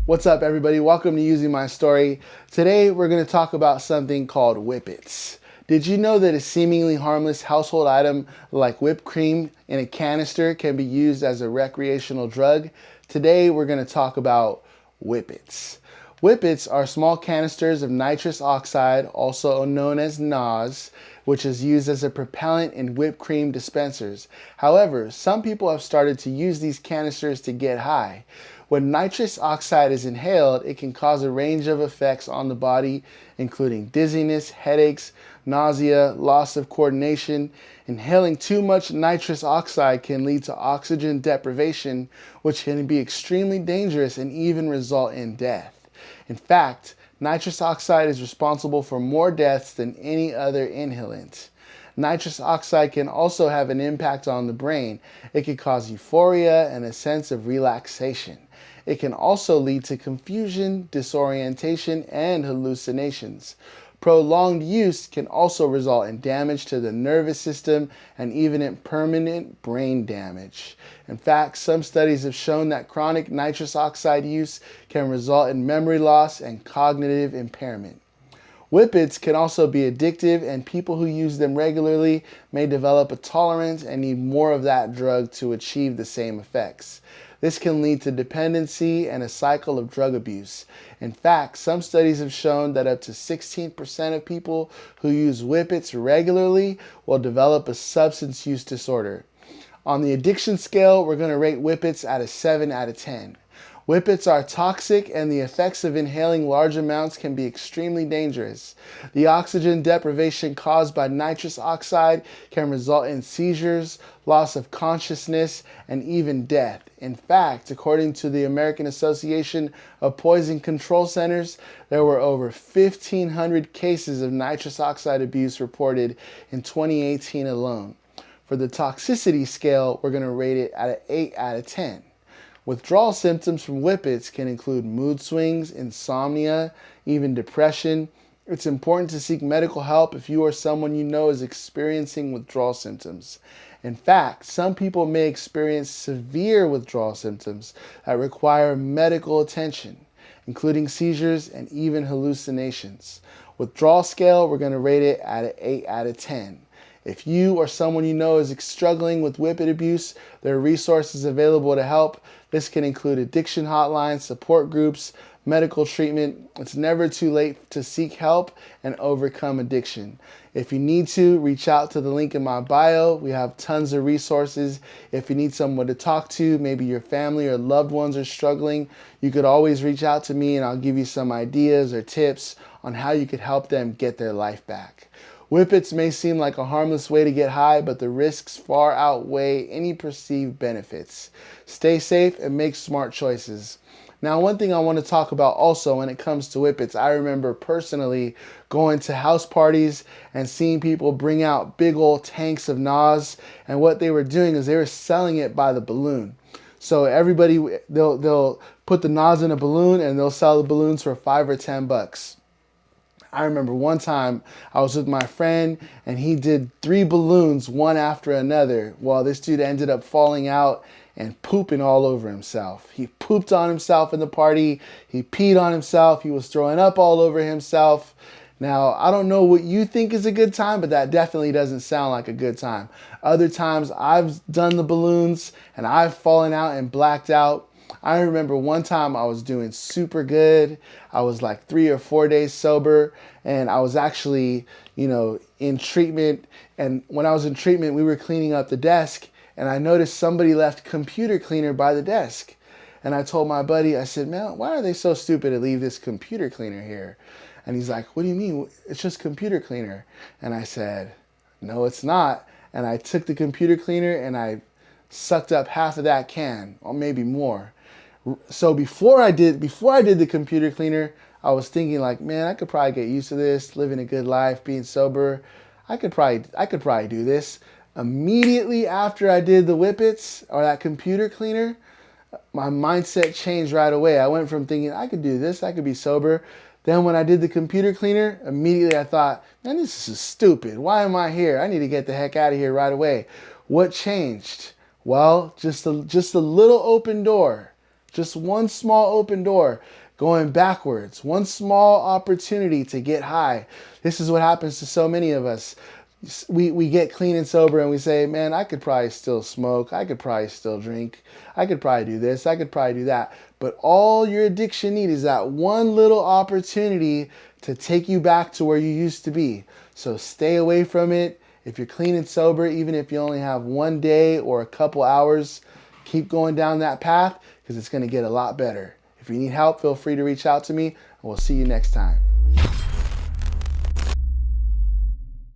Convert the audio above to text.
What's up, everybody? Welcome to Using My Story. Today, we're going to talk about something called whippets. Did you know that a seemingly harmless household item like whipped cream in a canister can be used as a recreational drug? Today, we're going to talk about whippets. Whippets are small canisters of nitrous oxide, also known as NOS, which is used as a propellant in whipped cream dispensers. However, some people have started to use these canisters to get high. When nitrous oxide is inhaled, it can cause a range of effects on the body, including dizziness, headaches, nausea, loss of coordination. Inhaling too much nitrous oxide can lead to oxygen deprivation, which can be extremely dangerous and even result in death. In fact, nitrous oxide is responsible for more deaths than any other inhalant. Nitrous oxide can also have an impact on the brain. It can cause euphoria and a sense of relaxation. It can also lead to confusion, disorientation, and hallucinations. Prolonged use can also result in damage to the nervous system and even in permanent brain damage. In fact, some studies have shown that chronic nitrous oxide use can result in memory loss and cognitive impairment. Whippets can also be addictive, and people who use them regularly may develop a tolerance and need more of that drug to achieve the same effects. This can lead to dependency and a cycle of drug abuse. In fact, some studies have shown that up to 16% of people who use whippets regularly will develop a substance use disorder. On the addiction scale, we're going to rate whippets at a 7 out of 10. Whippets are toxic, and the effects of inhaling large amounts can be extremely dangerous. The oxygen deprivation caused by nitrous oxide can result in seizures, loss of consciousness, and even death. In fact, according to the American Association of Poison Control Centers, there were over 1,500 cases of nitrous oxide abuse reported in 2018 alone. For the toxicity scale, we're going to rate it at an 8 out of 10. Withdrawal symptoms from whippets can include mood swings, insomnia, even depression. It's important to seek medical help if you or someone you know is experiencing withdrawal symptoms. In fact, some people may experience severe withdrawal symptoms that require medical attention, including seizures and even hallucinations. Withdrawal scale, we're going to rate it at an 8 out of 10. If you or someone you know is struggling with whippet abuse, there are resources available to help. This can include addiction hotlines, support groups, medical treatment. It's never too late to seek help and overcome addiction. If you need to, reach out to the link in my bio. We have tons of resources. If you need someone to talk to, maybe your family or loved ones are struggling, you could always reach out to me and I'll give you some ideas or tips on how you could help them get their life back. Whippets may seem like a harmless way to get high, but the risks far outweigh any perceived benefits. Stay safe and make smart choices. Now, one thing I want to talk about also when it comes to whippets, I remember personally going to house parties and seeing people bring out big old tanks of NOS, and what they were doing is they were selling it by the balloon. So everybody, they'll put the NOS in a balloon and they'll sell the balloons for $5 or $10. I remember one time I was with my friend and he did 3 balloons one after another. Well, this dude ended up falling out and pooping all over himself. He pooped on himself in the party. He peed on himself. He was throwing up all over himself. Now, I don't know what you think is a good time, but that definitely doesn't sound like a good time. Other times I've done the balloons and I've fallen out and blacked out. I remember one time I was doing super good. I was like 3 or 4 days sober, and I was actually, in treatment. And when I was in treatment, we were cleaning up the desk, and I noticed somebody left computer cleaner by the desk. And I told my buddy, I said, man, why are they so stupid to leave this computer cleaner here? And he's like, what do you mean? It's just computer cleaner. And I said, no, it's not. And I took the computer cleaner and I sucked up half of that can, or maybe more. So before I did the computer cleaner, I was thinking like, man, I could probably get used to this, living a good life, being sober. I could probably do this. Immediately after I did the whippets or that computer cleaner, my mindset changed right away. I went from thinking I could do this, I could be sober. Then when I did the computer cleaner, immediately I thought, man, this is stupid. Why am I here? I need to get the heck out of here right away. What changed? Well, just a little open door. Just one small open door going backwards, one small opportunity to get high. This is what happens to so many of us. We get clean and sober and we say, man, I could probably still smoke. I could probably still drink. I could probably do this. I could probably do that. But all your addiction needs is that one little opportunity to take you back to where you used to be. So stay away from it. If you're clean and sober, even if you only have one day or a couple hours, keep going down that path because it's going to get a lot better. If you need help, feel free to reach out to me, and we'll see you next time.